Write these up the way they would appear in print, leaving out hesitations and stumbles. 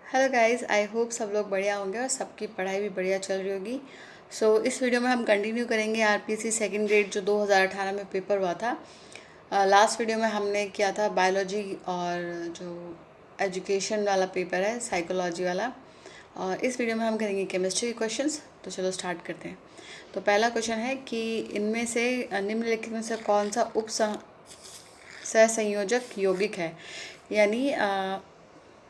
Hello guys, I hope सब लोग बढ़िया होंगे और सबकी पढ़ाई भी बढ़िया चल रही होगी। इस वीडियो में हम कंटिन्यू करेंगे आरपीसी सेकंड ग्रेड जो 2018 में पेपर हुआ था। लास्ट वीडियो में हमने किया था बायोलॉजी और जो एजुकेशन वाला पेपर है साइकोलॉजी वाला। और इस वीडियो में हम करेंगे केमिस्ट्री के क्वेश्चंस। तो चलो स्टार्ट करते हैं। तो पहला क्वेश्चन है कि इनमें से निम्नलिखित में से कौन सा सहसंयोजक यौगिक है, यानी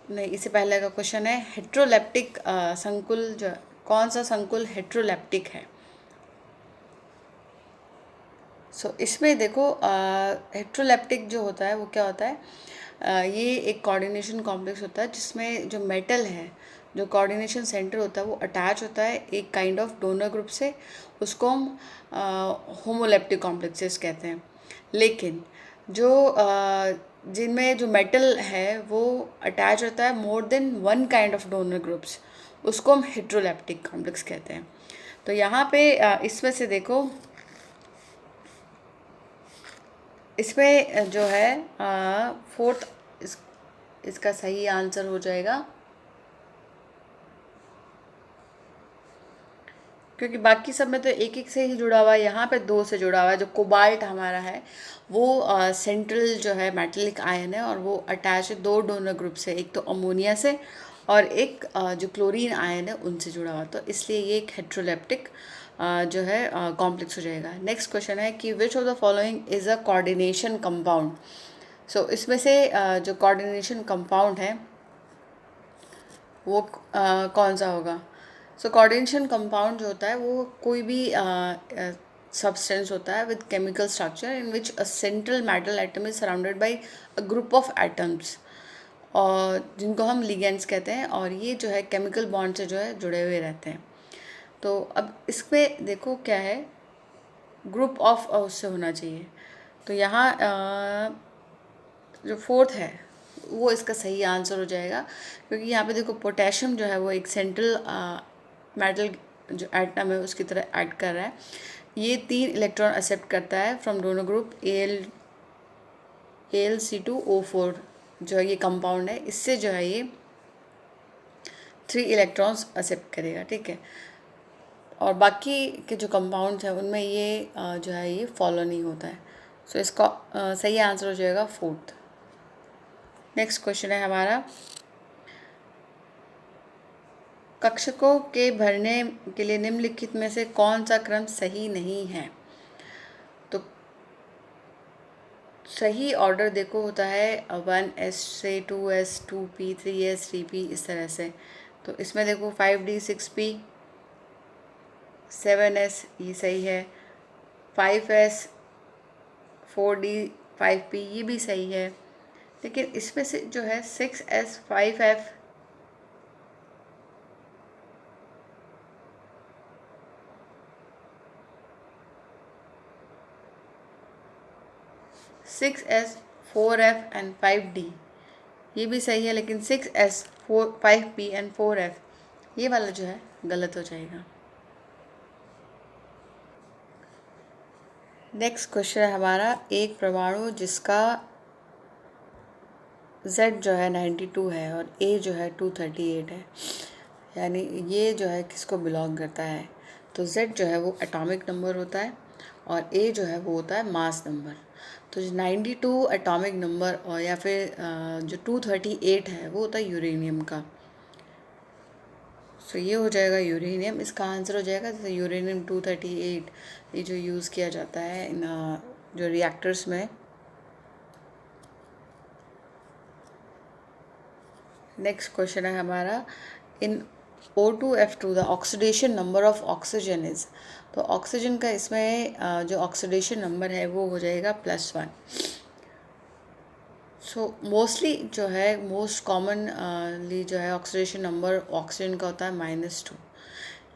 नहीं, इससे पहले का क्वेश्चन है हेट्रोलेप्टिक संकुल जो कौन सा संकुल हेट्रोलेप्टिक है। इसमें देखो हेट्रोलेप्टिक जो होता है वो क्या होता है। ये एक कोऑर्डिनेशन कॉम्प्लेक्स होता है जिसमें जो मेटल है, जो कोऑर्डिनेशन सेंटर होता है वो अटैच होता है एक काइंड ऑफ डोनर ग्रुप से। उसको हम होमोलेप्टिक कॉम्प्लेक्सेस कहते हैं। लेकिन जो जिनमें जो मेटल है वो अटैच होता है more than one kind of donor groups, उसको हम हेट्रोलेप्टिक कॉम्प्लेक्स कहते हैं। तो यहाँ पे इसमें से देखो, इसमें जो है फोर्थ इसका सही आंसर हो जाएगा, क्योंकि बाकी सब में तो एक एक से ही जुड़ा हुआ है, यहाँ पे दो से जुड़ा हुआ है। जो कोबाल्ट हमारा है वो सेंट्रल जो है मेटेलिक आयन है और वो अटैच है दो डोनर ग्रुप से, एक तो अमोनिया से और एक जो क्लोरीन आयन है उनसे जुड़ा हुआ। तो इसलिए ये एक हेट्रोलेप्टिक जो है कॉम्प्लेक्स हो जाएगा। नेक्स्ट क्वेश्चन है कि विच of the following is a coordination compound. इसमें से जो कोऑर्डिनेशन कंपाउंड है वो कौन सा होगा। कोऑर्डिनेशन कंपाउंड जो होता है वो कोई भी सब्सटेंस होता है with chemical structure in which a central metal atom is surrounded by a group of atoms, और जिनको हम लिगेंड्स कहते हैं, और ये जो है केमिकल बॉन्ड से जो है जुड़े हुए रहते हैं। तो अब इसमें देखो क्या है, ग्रुप ऑफ उससे होना चाहिए। तो यहाँ जो फोर्थ है वो इसका सही आंसर हो जाएगा, क्योंकि यहाँ पे देखो पोटेशियम जो है वो एक सेंट्रल मेटल जो एटम है उसकी तरह एक्ट कर रहा है। ये 3 इलेक्ट्रॉन एक्सेप्ट करता है फ्रॉम डोनर ग्रुप AlC2O4 जो है ये कंपाउंड है, इससे जो है ये 3 इलेक्ट्रॉन्स एक्सेप्ट करेगा, ठीक है। और बाकी के जो कंपाउंड्स हैं उनमें ये जो है ये फॉलो नहीं होता है। इसका सही आंसर हो जाएगा फोर्थ। नेक्स्ट क्वेश्चन है हमारा, कक्षकों के भरने के लिए निम्नलिखित में से कौन सा क्रम सही नहीं है। तो सही ऑर्डर देखो होता है 1S से 2S 2P 3S 3P इस तरह से। तो इसमें देखो 5D 6P 7S ये सही है, 5S 4D 5P ये भी सही है। लेकिन इसमें से जो है 6S 5F 6S 4F and 5D ये भी सही है, लेकिन 6S 5P एंड 4F ये वाला जो है गलत हो जाएगा। नेक्स्ट क्वेश्चन है हमारा, एक परमाणु जिसका Z जो है 92 है और A जो है 238 है, यानी ये जो है किसको बिलोंग करता है। तो Z जो है वो एटॉमिक नंबर होता है और A जो है वो होता है मास नंबर। तो जो 92 एटॉमिक नंबर और या फिर जो 238 है वो होता है यूरेनियम का। ये हो जाएगा यूरेनियम, इसका आंसर हो जाएगा। जैसे यूरेनियम 238 ये जो यूज़ किया जाता है इन जो रिएक्टर्स में। नेक्स्ट क्वेश्चन है हमारा, इन O2F2 the oxidation number of oxygen is. तो ऑक्सीजन का इसमें जो ऑक्सीडेशन नंबर है वो हो जाएगा +1। मोस्टली जो है मोस्ट कॉमनली जो है ऑक्सीडेशन नंबर ऑक्सीजन का होता है -2।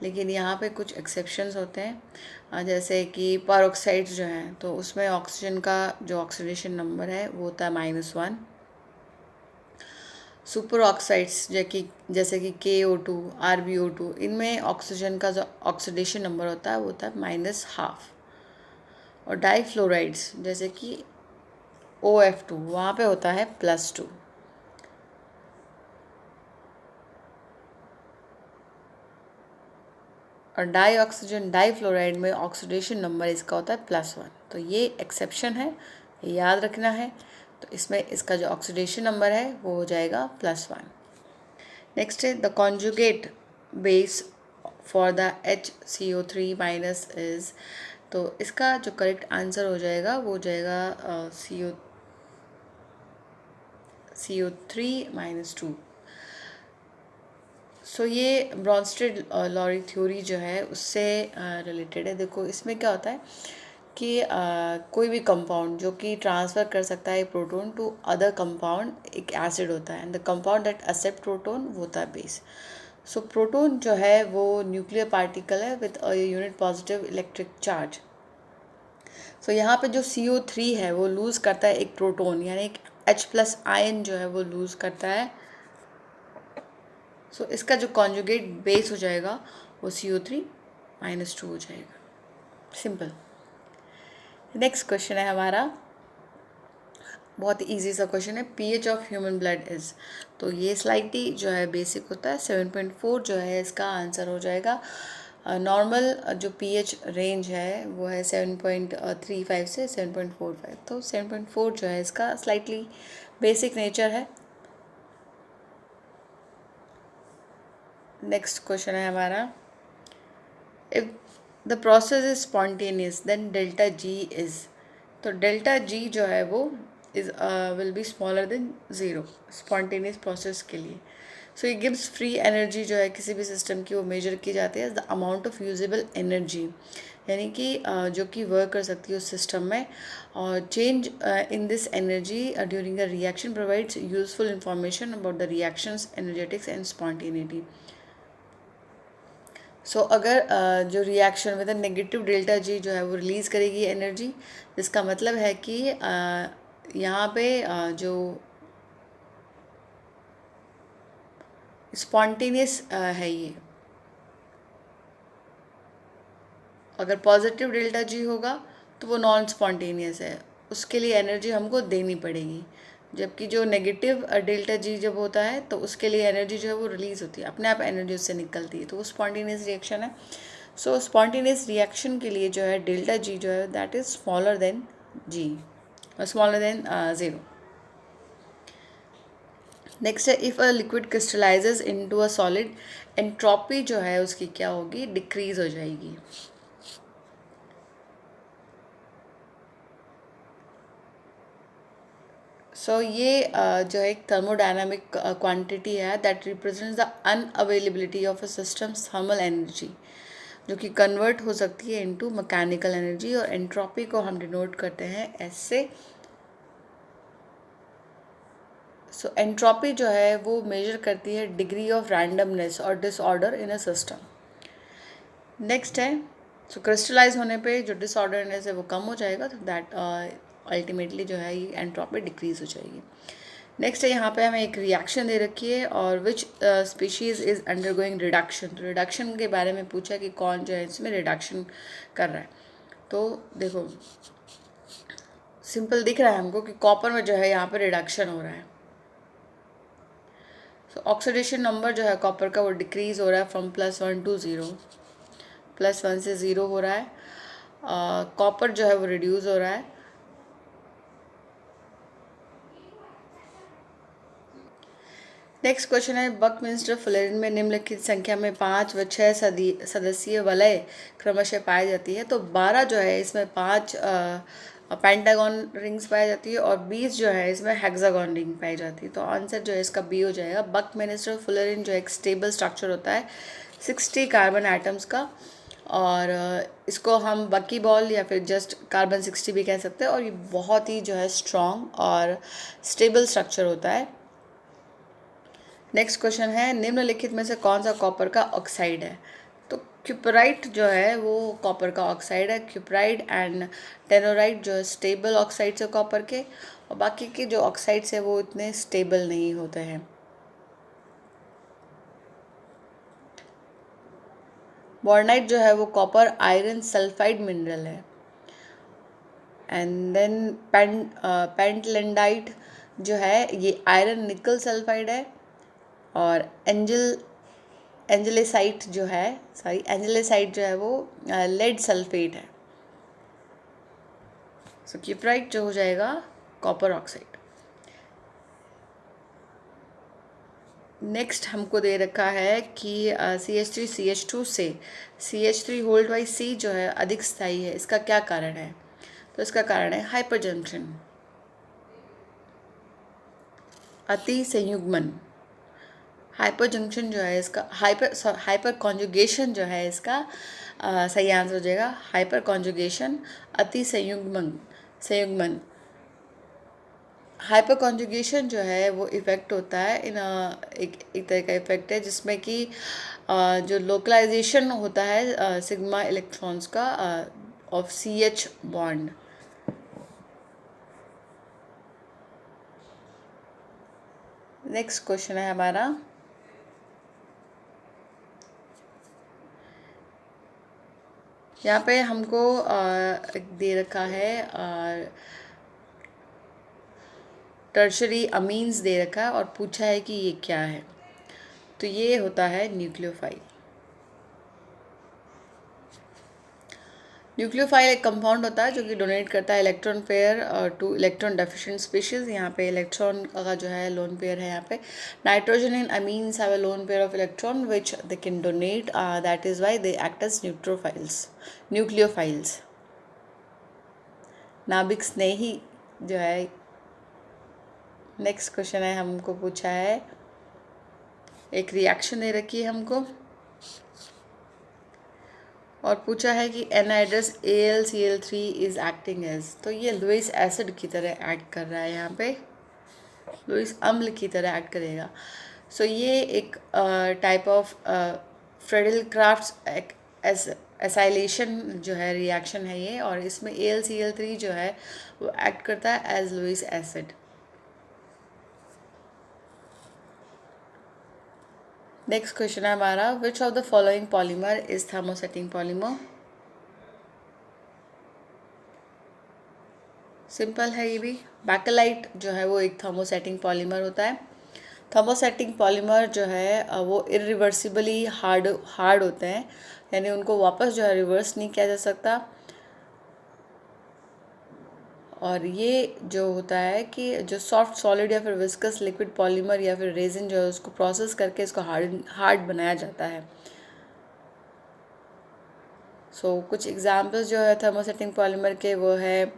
लेकिन यहाँ पे कुछ एक्सेप्शंस होते हैं, जैसे कि पेरोक्साइड्स जो हैं तो उसमें ऑक्सीजन का जो ऑक्सीडेशन नंबर है वो होता है -1। सुपर ऑक्साइड्स जैसे कि KO2 RbO2 इनमें ऑक्सीजन का जो ऑक्सीडेशन नंबर होता है वो होता है -1/2। और डाईफ्लोराइड्स जैसे कि OF2 वहाँ पे होता है +2। और डाई ऑक्सीजन डाईफ्लोराइड में ऑक्सीडेशन नंबर इसका होता है +1। तो ये एक्सेप्शन है, ये याद रखना है। तो इसमें इसका जो ऑक्सीडेशन नंबर है वो हो जाएगा +1। नेक्स्ट है the conjugate base for the HCO3 minus is. तो इसका जो करेक्ट आंसर हो जाएगा वो हो जाएगा CO3-2। सो ये ब्रॉन्स्टेड लॉरी थ्योरी जो है उससे रिलेटेड है। देखो इसमें क्या होता है कि कोई भी कंपाउंड जो कि ट्रांसफ़र कर सकता है प्रोटोन टू अदर कंपाउंड एक एसिड होता है, and the compound that accept proton वो होता है बेस। सो प्रोटोन जो है वो न्यूक्लियर पार्टिकल है with a unit positive electric charge. So यहाँ पे जो CO3 है वो लूज़ करता है एक प्रोटोन, यानी एक H+ आयन जो है वो लूज़ करता है। सो इसका जो कॉन्जुगेट बेस हो जाएगा वो CO3-2 हो जाएगा। सिंपल। नेक्स्ट क्वेश्चन है हमारा, बहुत इजी सा क्वेश्चन है। pH of human blood is. तो ये स्लाइटली जो है बेसिक होता है। 7.4 जो है इसका आंसर हो जाएगा। नॉर्मल जो pH रेंज है वो है 7.35 से 7.45। तो 7.4 जो है इसका स्लाइटली बेसिक नेचर है। नेक्स्ट क्वेश्चन है हमारा, if the process is spontaneous then delta G is. तो डेल्टा जी जो है वो is will be smaller than 0 spontaneous process के लिए। सो ये गिव्स फ्री एनर्जी जो है किसी भी सिस्टम की वो मेजर की जाती है the amount of usable energy, यानी कि जो कि वर्क कर सकती है उस सिस्टम में। और change in this energy during a reaction provides useful information about the reactions energetics and spontaneity. So अगर जो रिएक्शन विद नेगेटिव डेल्टा जी जो है वो रिलीज़ करेगी एनर्जी, जिसका मतलब है कि यहाँ पे जो स्पॉन्टेनियस है ये, अगर पॉजिटिव डेल्टा जी होगा तो वो नॉन स्पॉन्टेनियस है, उसके लिए एनर्जी हमको देनी पड़ेगी। जबकि जो नेगेटिव डेल्टा जी जब होता है तो उसके लिए एनर्जी जो है वो रिलीज़ होती है, अपने आप एनर्जी उससे निकलती है, तो वो स्पॉन्टेनियस रिएक्शन है। सो स्पॉन्टेनियस रिएक्शन के लिए जो है डेल्टा जी जो है that is smaller than G, smaller than 0। Next है if a liquid crystallises into a solid, entropy जो है उसकी क्या होगी, डिक्रीज हो जाएगी। सो ये जो एक थर्मोडायनामिक क्वांटिटी है that represents the unavailability of a systems thermal energy, जो कि कन्वर्ट हो सकती है इनटू मैकेनिकल एनर्जी। और एंट्रोपी को हम डिनोट करते हैं एस से। सो एंट्रोपी जो है वो मेजर करती है डिग्री ऑफ रैंडमनेस और disorder in a system. Next है, सो क्रिस्टलाइज होने पे जो डिसऑर्डरनेस है वो कम हो जाएगा, तो दैट अल्टीमेटली जो है ये एंट्रोपी डिक्रीज हो जाएगी। नेक्स्ट है, यहाँ पे हमें एक रिएक्शन दे रखी है और विच स्पीशीज़ इज़ अंडरगोइंग रिडक्शन। तो रिडक्शन के बारे में पूछा कि कौन जो है इसमें रिडक्शन कर रहा है। तो देखो सिंपल दिख रहा है हमको कि कॉपर में जो है यहाँ पे रिडक्शन हो रहा है। सो ऑक्सीडेशन नंबर जो है कॉपर का वो डिक्रीज हो रहा है फ्रॉम +1 to 0, +1 से 0 हो रहा है। कॉपर जो है वो रिड्यूस हो रहा है। नेक्स्ट क्वेश्चन है, बकमिंस्टर फुलेरिन में निम्नलिखित संख्या में 5 व 6 सदस्यीय वलय क्रमशः पाई जाती है। तो 12 जो है इसमें 5 पेंटागन रिंग्स पाई जाती है और 20 जो है इसमें हेक्सागन रिंग पाई जाती है। तो आंसर जो है इसका बी हो जाएगा। बकमिंस्टर फुलेरिन जो एक स्टेबल स्ट्रक्चर होता है 60 कार्बन एटम्स का, और इसको हम बकी बॉल या फिर जस्ट कार्बन 60 भी कह सकते हैं। और ये बहुत ही जो है स्ट्रॉन्ग और स्टेबल स्ट्रक्चर होता है। नेक्स्ट क्वेश्चन है, निम्नलिखित में से कौन सा कॉपर का ऑक्साइड है। तो क्यूपराइट जो है वो कॉपर का ऑक्साइड है। क्यूपराइट एंड टेनोराइट जो है स्टेबल ऑक्साइड्स है कॉपर के, और बाकी के जो ऑक्साइड्स है वो इतने स्टेबल नहीं होते हैं। बोर्नाइट जो है वो कॉपर आयरन सल्फाइड मिनरल है। एंड देन पेंटलेंडाइट जो है ये आयरन निकल सल्फाइड है। और एंजल एंजलेसाइट जो है, एंजलेसाइट जो है वो लेड सल्फेट है। सो क्यूप्राइट जो हो जाएगा कॉपर ऑक्साइड। नेक्स्ट हमको दे रखा है कि CH3CH2 से CH3 होल्ड बाई C जो है अधिक स्थायी है, इसका क्या कारण है? तो इसका कारण है हाइपर जंक्शन, अति संयुग्मन। हाइपर जंक्शन जो है इसका हाइपर कॉन्जुगेशन जो है इसका सही आंसर हो जाएगा हाइपर कॉन्जुगेशन, अति संयुग्मन। हाइपर कॉन्जुगेशन जो है वो इफ़ेक्ट होता है एक तरह का इफ़ेक्ट है जिसमें कि जो लोकलाइजेशन होता है सिग्मा इलेक्ट्रॉन्स का of CH bond. Next question है हमारा, यहाँ पे हमको दे रखा है टर्शरी अमीन्स दे रखा है और पूछा है कि ये क्या है। तो ये होता है न्यूक्लियोफाइल। न्यूक्लियोफाइल एक कंपाउंड होता है जो कि डोनेट करता है electron pair two electron deficient species. यहाँ पे इलेक्ट्रॉन का जो है लोन पेयर है। यहाँ पे nitrogen and amines have a lone pair of electron which they can donate, that is why they act as nucleophiles. नाभिक स्नेही जो है। नेक्स्ट क्वेश्चन है, हमको पूछा है, एक रिएक्शन दे रखी है हमको और पूछा है कि anhydrous AlCl3 is acting as. तो ये लुईस एसिड की तरह एक्ट कर रहा है, यहाँ पे लुईस अम्ल की तरह एक्ट करेगा। सो ये एक type of Friedel Crafts acylation जो है रिएक्शन है ये, और इसमें AlCl3 जो है वो एक्ट करता है as Lewis acid. Next question है हमारा, which of the following polymer is thermosetting polymer? Simple है ये भी। बैकेलाइट जो है वो एक थर्मोसेटिंग पॉलीमर होता है। थर्मोसेटिंग पॉलीमर जो है वो इरिवर्सिबली हार्ड होते हैं, यानी उनको वापस जो है रिवर्स नहीं किया जा सकता। और ये जो होता है कि जो सॉफ्ट सॉलिड या फिर विस्कस लिक्विड पॉलीमर या फिर रेजिन जो है उसको प्रोसेस करके इसको हार्ड बनाया जाता है। कुछ एग्जाम्पल्स जो है थर्मोसेटिंग पॉलीमर के वो है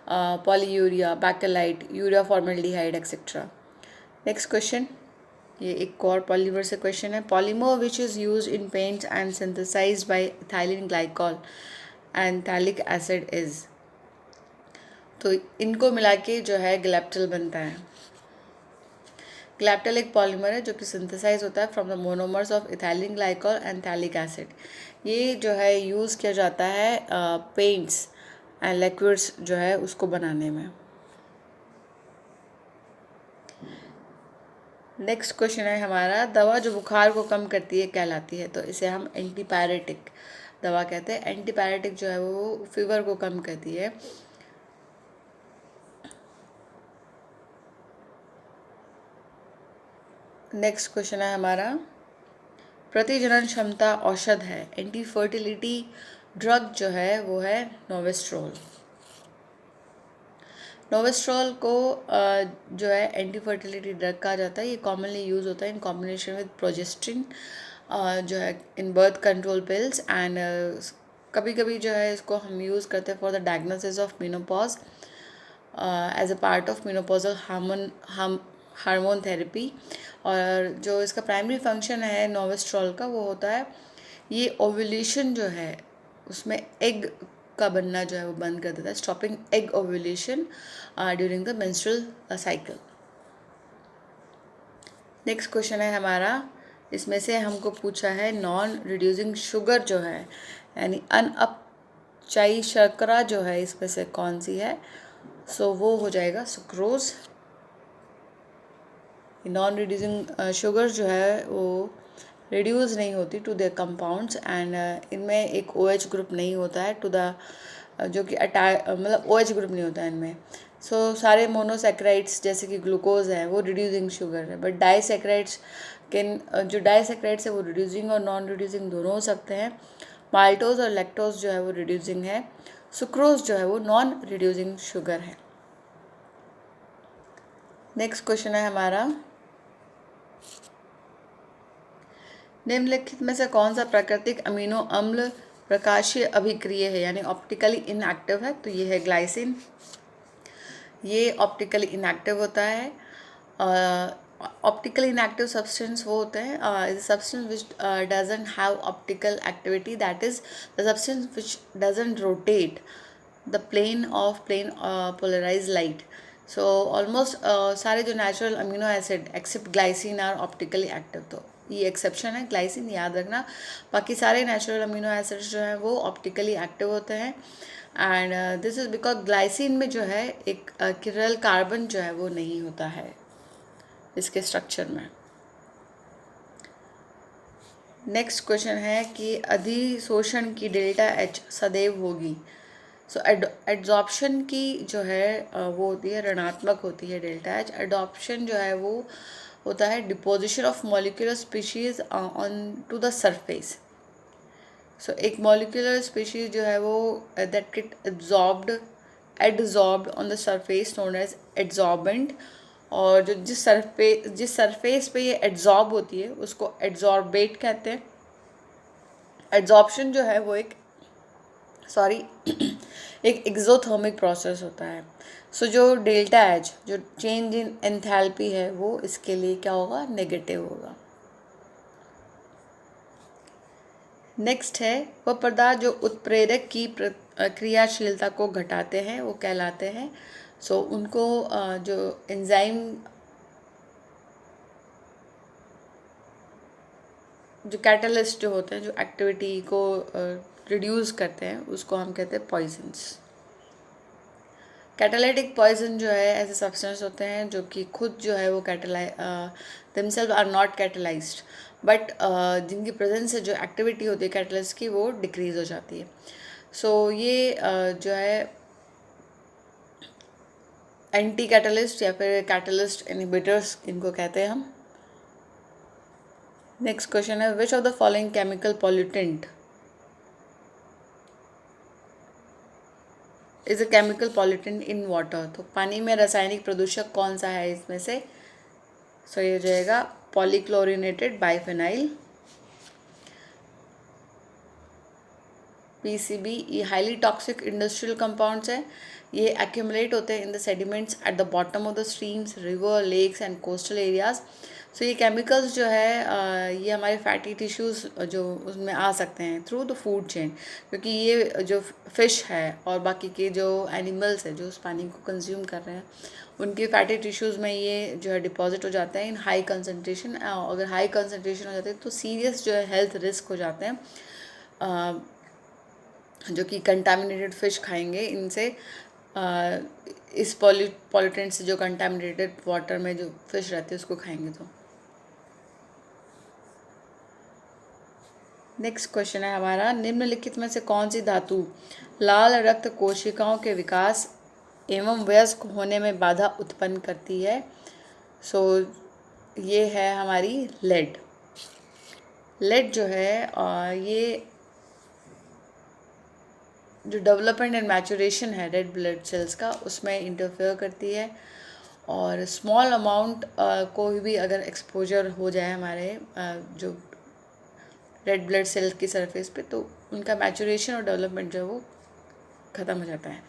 polyurea, bakelite, urea formaldehyde etcetera. Next question, ये एक और पॉलीमर से क्वेश्चन है, polymer which is use in paints and synthesized by ethylene glycol and phthalic acid is. तो इनको मिला के जो है ग्लैप्टल बनता है। ग्लैप्टल एक पॉलीमर है जो कि सिंथेसाइज होता है from the monomers of ethylene glycol and phthalic acid. ये जो है यूज़ किया जाता है पेंट्स एंड लिक्विड्स जो है उसको बनाने में। नेक्स्ट क्वेश्चन है हमारा, दवा जो बुखार को कम करती है कहलाती है? तो इसे हम एंटीपायरेटिक दवा कहते हैं। एंटीपायरेटिक जो है वो फीवर को कम करती है। नेक्स्ट क्वेश्चन है हमारा, प्रतिजनन क्षमता औषध है, एंटी फर्टिलिटी ड्रग जो है वो है नोवेस्ट्रोल। नोवेस्ट्रोल को जो है एंटी फर्टिलिटी ड्रग कहा जाता है। ये कॉमनली यूज़ होता है इन कॉम्बिनेशन विद प्रोजेस्ट्रिन जो है in birth control pills and कभी कभी जो है इसको हम यूज़ करते हैं for the diagnosis of menopause as a part of menopausal hormone therapy. और जो इसका प्राइमरी फंक्शन है नोवेस्ट्रोल का वो होता है, ये ओव्यूलेशन जो है उसमें एग का बनना जो है वो बंद कर देता है, stopping egg ovulation during the menstrual cycle. Next question है हमारा, इसमें से हमको पूछा है नॉन रिड्यूसिंग शुगर जो है यानी अनअपचायी शर्करा जो है इसमें से कौन सी है? वो हो जाएगा सुक्रोज। नॉन रिड्यूसिंग शुगर जो है वो रिड्यूस नहीं होती टू द कंपाउंड्स एंड इनमें एक OH ग्रुप नहीं होता है टू द जो कि मतलब OH ग्रुप नहीं होता है इनमें। सारे मोनोसेक्राइड्स जैसे कि ग्लूकोज है वो रिड्यूसिंग शुगर है, बट डाइसेक्राइड्स जो डाइसेक्राइड्स है वो रिड्यूसिंग और नॉन रिड्यूसिंग दोनों हो सकते हैं। माल्टोज और लैक्टोज जो है वो रिड्यूसिंग है। सुक्रोज जो है वो नॉन रिड्यूसिंग शुगर है। नेक्स्ट क्वेश्चन है हमारा, निम्नलिखित में से कौन सा प्राकृतिक अमीनो अम्ल प्रकाशीय अभिक्रिय है यानी ऑप्टिकली इनएक्टिव है? तो ये है ग्लाइसिन। ये ऑप्टिकली इनएक्टिव होता है। ऑप्टिकली इनएक्टिव सब्सटेंस वो होते हैं substance which doesn't have optical activity, that is the substance which doesn't rotate the plane of polarise light. So almost सारे जो natural amino acid except glycine are optically active, तो ये exception है glycine, याद रखना। बाकी सारे नेचुरल अमीनो एसिड्स जो हैं वो ऑप्टिकली एक्टिव होते हैं। And this is because glycine में जो है एक किरल कार्बन जो है वो नहीं होता है इसके स्ट्रक्चर में। नेक्स्ट क्वेश्चन है कि अधिशोषण की डेल्टा एच सदैव होगी। एड्जॉर्प्शन की जो है वो होती है ऋणात्मक होती है डेल्टा एच। एडॉप्शन जो है वो होता है deposition of molecular species on to the surface. एक मॉलिक्यूलर स्पीशीज जो है वो that get adsorbed on the surface known as adsorbent, और जो जिस सरफेस पे ये एड्जॉर्ब होती है उसको एड्जॉर्बेट कहते हैं। एड्जॉर्प्शन जो है वो एक एक्सोथर्मिक प्रोसेस होता है। जो डेल्टा एच जो चेंज इन एंथैल्पी है वो इसके लिए क्या होगा? नेगेटिव होगा। नेक्स्ट है वह पदार्थ जो उत्प्रेरक की क्रियाशीलता को घटाते हैं वो कहलाते हैं। उनको जो एंजाइम जो कैटलिस्ट जो होते हैं जो एक्टिविटी को रिड्यूस करते हैं उसको हम कहते हैं पॉइजन्स। कैटालिटिक पॉइजन जो है ऐसे सब्सटेंस होते हैं जो कि खुद जो है वो themselves are not catalysed, but जिनकी प्रेजेंस से जो एक्टिविटी होती है कैटलिस्ट की वो डिक्रीज हो जाती है। ये जो है एंटी कैटलिस्ट या फिर कैटलिस्ट इनहिबिटर्स इनको कहते हैं हम। नेक्स्ट क्वेश्चन है which of the following chemical pollutant is a chemical pollutant in water? तो पानी में रासायनिक प्रदूषक कौन सा है इसमें से? ये हो जाएगा पॉलीक्लोरिनेटेड बाइफेनाइल, PCB। ये हाईली टॉक्सिक इंडस्ट्रियल कंपाउंड्स है। ये एक्यूमुलेट होते हैं in the sediments at the bottom of the streams, river, lakes and coastal areas. ये केमिकल्स जो है ये हमारे फैटी टिश्यूज़ जो उसमें आ सकते हैं थ्रू द फूड चेन, क्योंकि ये जो फिश है और बाकी के जो एनिमल्स है जो उस पानी को कंज्यूम कर रहे हैं उनके फैटी टिश्यूज़ में ये जो है डिपॉजिट हो जाता है इन हाई कंसनट्रेशन। अगर हाई कंसनट्रेशन हो जाते हैं तो सीरियस जो है हेल्थ रिस्क हो जाते हैं, जो कि कंटामिनेटेड फ़िश खाएंगे इनसे, इस पॉल्यूटेंट से जो कंटामिनेटेड वाटर में जो फिश रहती है उसको खाएंगे तो। नेक्स्ट क्वेश्चन है हमारा, निम्नलिखित में से कौन सी धातु लाल रक्त कोशिकाओं के विकास एवं वयस्क होने में बाधा उत्पन्न करती है? ये है हमारी लेड। लेड जो है ये जो डेवलपमेंट एंड मैचुरेशन है रेड ब्लड सेल्स का उसमें इंटरफेयर करती है, और स्मॉल अमाउंट को भी अगर एक्सपोजर हो जाए हमारे जो रेड ब्लड सेल्स की सरफेस पे तो उनका मैचुरेशन और डेवलपमेंट जो है वो ख़त्म हो जाता है।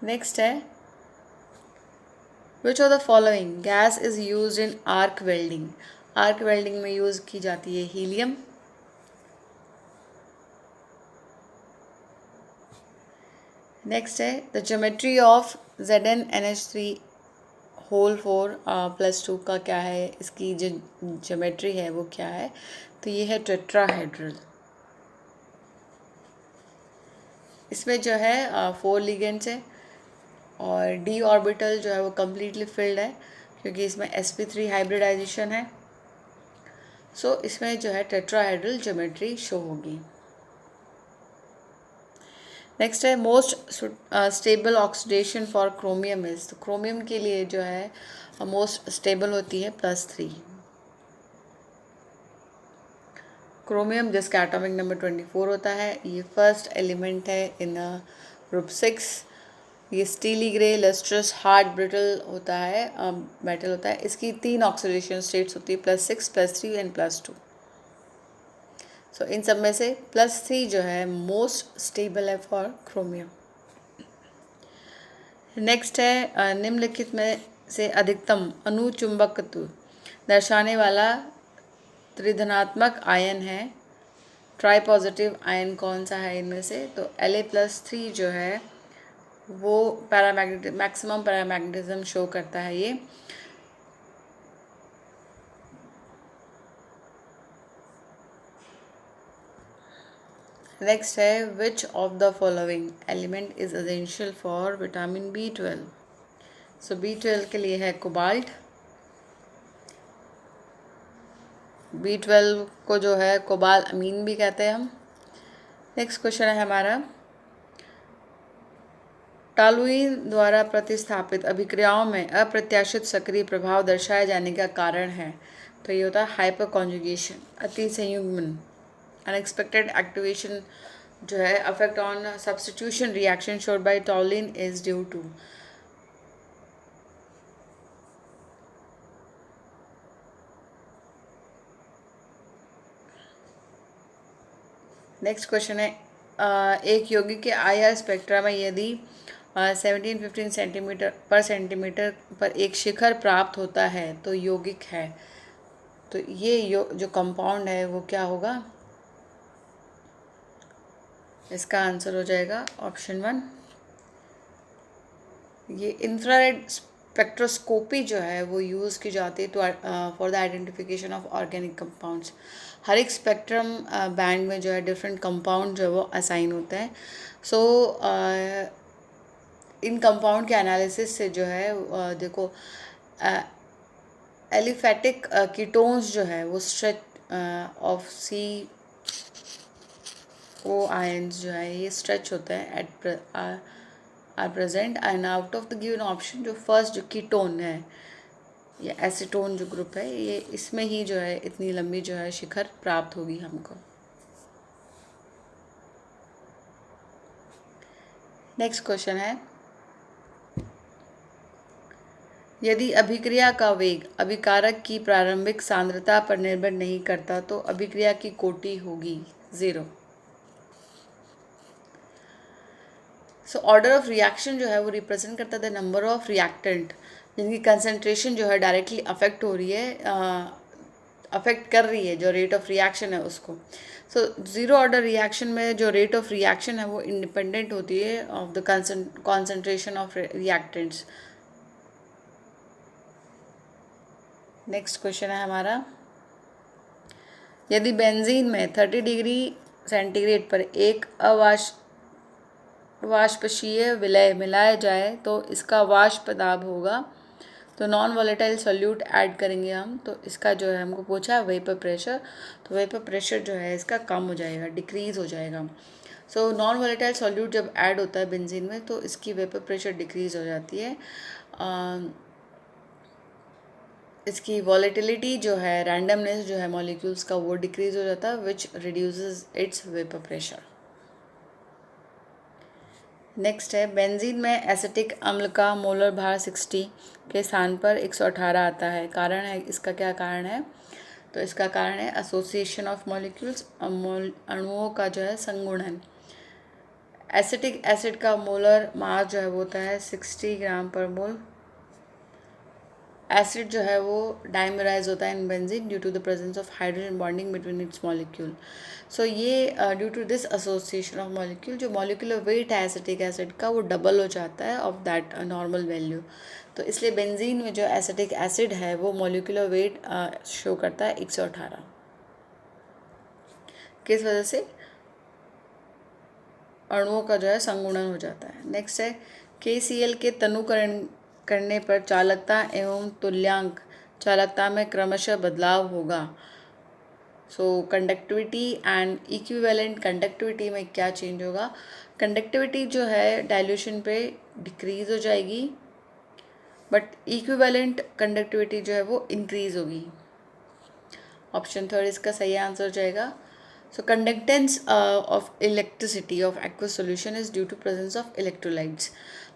नेक्स्ट है which of the following gas is used in arc welding? Arc welding में यूज़ की जाती है हीलियम। नेक्स्ट है the geometry of ZnNH3 whole 4+2 का क्या है, इसकी जो ज्योमेट्री है वो क्या है? तो ये है टेट्राहेड्रल। इसमें जो है 4 लिगेंड्स है और D ऑर्बिटल जो है वो कम्प्लीटली फिल्ड है क्योंकि इसमें sp3 हाइब्रिडाइजेशन है। इसमें जो है टेट्राहेड्रल ज्योमेट्री शो होगी। नेक्स्ट है most stable oxidation for chromium is, तो क्रोमियम के लिए जो है मोस्ट स्टेबल होती है +3। क्रोमियम जिसका एटॉमिक नंबर 24 होता है, ये फर्स्ट एलिमेंट है इन ग्रुप 6। ये steely grey lustrous hard brittle होता है, मेटल होता है। इसकी 3 ऑक्सीडेशन स्टेट्स होती है, +6 +3 एंड +2। सो इन सब में से +3 जो है मोस्ट स्टेबल है फॉर क्रोमियम। नेक्स्ट है निम्नलिखित में से अधिकतम अनुचुंबकत्व दर्शाने वाला त्रिधनात्मक आयन है, ट्राई पॉजिटिव आयन कौन सा है इनमें से, तो La+3 जो है वो मैक्सिमम पैरामैग्नेटिज्म शो करता है ये। नेक्स्ट है which of the following element is essential for vitamin B12, so B12 के लिए है कोबाल्ट। B12 को जो है कोबाल अमीन भी कहते हैं हम। नेक्स्ट क्वेश्चन है हमारा, टॉलुइन द्वारा प्रतिस्थापित अभिक्रियाओं में अप्रत्याशित सक्रिय प्रभाव दर्शाए जाने का कारण है, तो ये होता है हाइपर कॉन्जुगेशन, अति संयुग्मन। अनएक्सपेक्टेड एक्टिवेशन जो है affect on substitution reaction showed by toluene is due to. Next question है एक यौगिक के IR स्पेक्ट्रा में यदि 17-15 सेंटीमीटर पर एक शिखर प्राप्त होता है तो यौगिक है, तो ये जो कंपाउंड है वो क्या होगा, इसका आंसर हो जाएगा ऑप्शन 1। ये इंफ्रारेड स्पेक्ट्रोस्कोपी जो है वो यूज़ की जाती है for the identification of organic compounds. हर एक स्पेक्ट्रम बैंड में जो है डिफरेंट कंपाउंड जो है वो असाइन होते हैं। सो इन कंपाउंड के एनालिसिस से जो है देखो एलिफेटिक कीटोन्स जो है वो स्ट्रेच ऑफ CO आयंस जो है ये स्ट्रेच होते हैं at are present, and out of the given option जो फर्स्ट जो कीटोन है या एसीटोन जो ग्रुप है ये इसमें ही जो है इतनी लंबी जो है शिखर प्राप्त होगी हमको। नेक्स्ट क्वेश्चन है, यदि अभिक्रिया का वेग अभिकारक की प्रारंभिक सांद्रता पर निर्भर नहीं करता तो अभिक्रिया की कोटि होगी 0। सो ऑर्डर ऑफ रिएक्शन जो है वो रिप्रेजेंट करता है द नंबर ऑफ रिएक्टेंट जिनकी कंसंट्रेशन जो है डायरेक्टली अफेक्ट हो रही है, अफेक्ट कर रही है जो रेट ऑफ रिएक्शन है उसको। सो ज़ीरो ऑर्डर रिएक्शन में जो रेट ऑफ रिएक्शन है वो इंडिपेंडेंट होती है of the concentration of reactants. Next question है हमारा, यदि बेंजीन में 30 डिग्री सेंटीग्रेड पर एक वाष्पशीय विलय मिलाया जाए तो इसका वाष्प दाब होगा, तो नॉन वॉलेटाइल सॉल्यूट ऐड करेंगे हम, तो इसका जो है हमको पूछा है वेपर प्रेशर, तो वेपर प्रेशर जो है इसका कम हो जाएगा, डिक्रीज़ हो जाएगा। सो नॉन वॉलेटाइल सॉल्यूट जब ऐड होता है बेंजीन में तो इसकी वेपर प्रेशर डिक्रीज़ हो जाती है। इसकी वॉलेटिलिटी जो है, रैंडमनेस जो है मॉलिक्यूल्स का वो डिक्रीज़ हो जाता है which reduces its vapour pressure. Next है, बेंजीन में एसिटिक अम्ल का मोलर भार 60 के स्थान पर 118 आता है, कारण है इसका क्या कारण है, तो इसका कारण है एसोसिएशन ऑफ मॉलिक्यूल्स, अणुओं का जो है संगुणन। एसिटिक एसिड का मोलर मास जो है वो होता है 60 ग्राम पर मोल। एसिड जो है वो डाइमराइज होता है in benzene due to the presence of hydrogen bonding between its molecule. So ये due to this association of molecule जो मॉलिक्यूलर वेट है एसिटिक एसिड का वो डबल हो जाता है ऑफ दैट नॉर्मल वैल्यू, तो इसलिए बेंजीन में जो एसिटिक एसिड है वो मॉलिक्यूलर वेट शो करता है 118। किस वजह से, अणुओं का जो है संगुणन हो जाता है। नेक्स्ट है, KCl के तनुकरण करने पर चालकता एवं तुल्यांक चालकता में क्रमशः बदलाव होगा, सो कंडक्टिविटी एंड इक्विवेलेंट कंडक्टिविटी में क्या चेंज होगा, कंडक्टिविटी जो है डाइल्यूशन पे डिक्रीज हो जाएगी, बट इक्विवेलेंट कंडक्टिविटी जो है वो इंक्रीज होगी। ऑप्शन थर्ड इसका सही आंसर हो जाएगा। So conductance of electricity of aqueous solution is due to presence of electrolytes.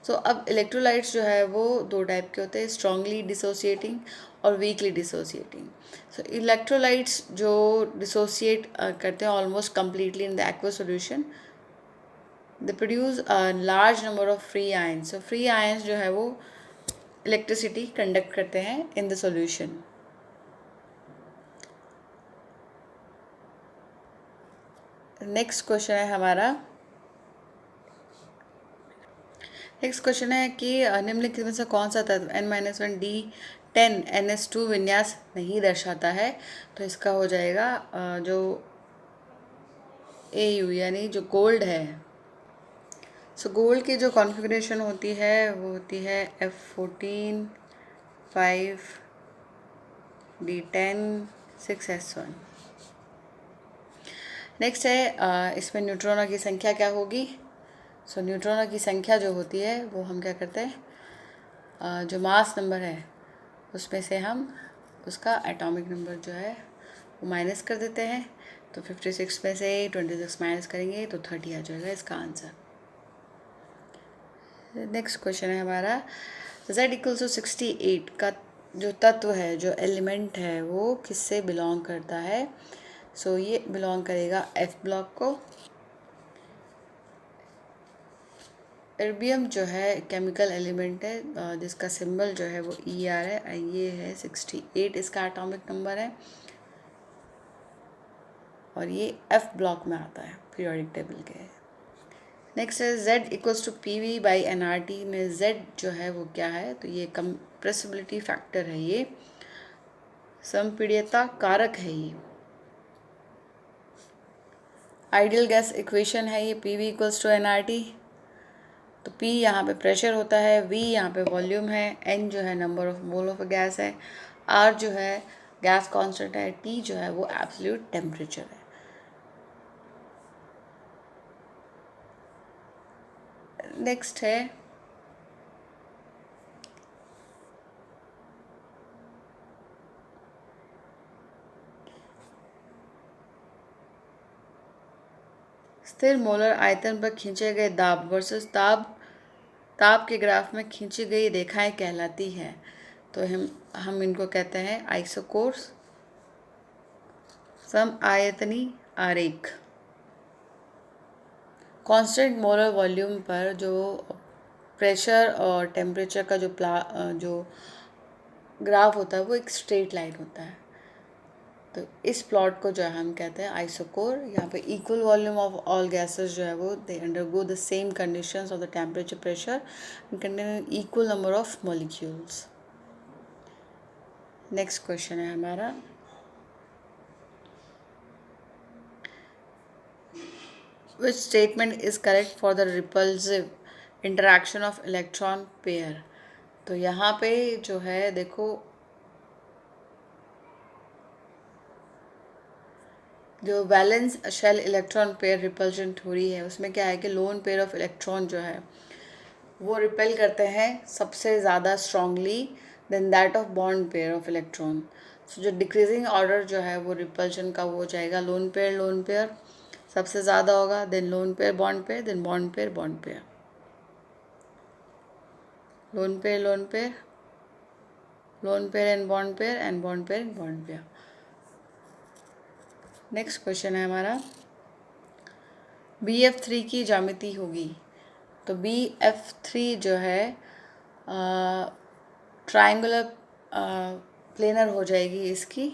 So अब इलेक्ट्रोलाइट्स जो है वो दो टाइप के होते हैं, स्ट्रांगली डिसोसिएटिंग और वीकली डिसोसिएटिंग। सो इलेक्ट्रोलाइट्स जो डिसोसिएट करते हैं almost completely in the aqueous solution, they produce a large number of free ions. So free ions जो है वो इलेक्ट्रिसिटी कंडक्ट करते हैं in the solution. Next question है हमारा, नेक्स्ट क्वेश्चन है कि निम्नलिखित में से कौन सा तत्व N-1D10NS2 विन्यास नहीं दर्शाता है। तो इसका हो जाएगा जो AU यानी जो गोल्ड है। सो गोल्ड की जो कॉन्फ़िगरेशन होती है वो होती है F14 5 D10 6S1। नेक्स्ट है इसमें न्यूट्रॉनों की संख्या क्या होगी। सो न्यूट्रॉनों की संख्या जो होती है वो हम क्या करते हैं, जो मास नंबर है उसमें से हम उसका एटॉमिक नंबर जो है वो माइनस कर देते हैं। तो 56 में से 26 माइनस करेंगे तो 30 आ जाएगा इसका आंसर। नेक्स्ट क्वेश्चन है हमारा, Z=68 का जो तत्व है, जो एलिमेंट है, वो किससे बिलोंग करता है। सो ये बिलोंग करेगा F ब्लॉक को। एर्बियम जो है केमिकल एलिमेंट है जिसका सिंबल जो है वो ER है। ये है 68 इसका एटॉमिक नंबर है और ये F ब्लॉक में आता है पीरियोडिक टेबल के। नेक्स्ट है Z=PV/nRT में Z जो है वो क्या है, तो ये कंप्रेसिबिलिटी फैक्टर है, ये संपीड्यता कारक है। ये आइडियल गैस इक्वेशन है ये PV=nRT। तो P यहाँ पे प्रेशर होता है, V यहाँ पे वॉल्यूम है, N जो है number of mole of gas है, R जो है गैस कांस्टेंट है, T जो है वो एब्सोल्यूट टेम्परेचर है। नेक्स्ट है स्थिर मोलर आयतन पर खींचे गए दाब वर्सेस ताप के ग्राफ में खींची गई रेखाएं कहलाती हैं। तो हम इनको कहते हैं आइसोकोर्स समआयतनी आरेख। कांस्टेंट मोलर वॉल्यूम पर जो प्रेशर और टेम्परेचर का जो ग्राफ होता है वो एक स्ट्रेट लाइन होता है। तो इस प्लॉट को जो है हम कहते हैं आइसोकोर। यहाँ पे equal volume of all gases जो है वो they undergo the same conditions of the temperature pressure and contain equal number of molecules. Next question है हमारा, which statement is correct for the repulsive interaction of electron pair. तो यहाँ पे जो है देखो, जो valence shell electron pair repulsion theory है उसमें क्या है कि लोन पेयर ऑफ इलेक्ट्रॉन जो है वो रिपेल करते हैं सबसे ज़्यादा strongly than that of bond pair of electron. So जो डिक्रीजिंग ऑर्डर जो है वो रिपल्जन का वो हो जाएगा लोन पेयर सबसे ज़्यादा होगा, then lone pair then bond pair lone pair and bond pair. Next question है हमारा, BF3 की ज्यामिति होगी। तो BF3 जो है ट्रायंगुलर प्लेनर हो जाएगी इसकी।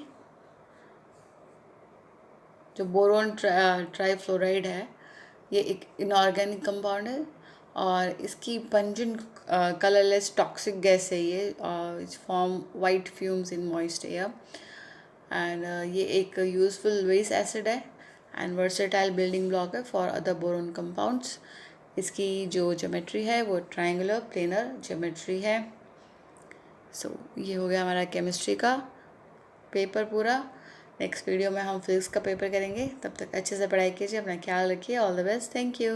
जो बोरोन ट्राइफ्लोराइड है ये एक इनऑर्गेनिक कंपाउंड है और इसकी पंजेंट कलरलेस टॉक्सिक गैस है ये, it's form white fumes in moist air and ये एक यूजफुल बेस एसिड है एंड वर्सेटाइल बिल्डिंग ब्लॉक है फॉर अदर बोरोन कंपाउंड्स। इसकी जो ज्योमेट्री है वो ट्रायंगुलर प्लेनर ज्योमेट्री है। सो ये हो गया हमारा केमिस्ट्री का पेपर पूरा। नेक्स्ट वीडियो में हम फिजिक्स का पेपर करेंगे। तब तक अच्छे से पढ़ाई कीजिए, अपना ख्याल रखिए। All the best, thank you.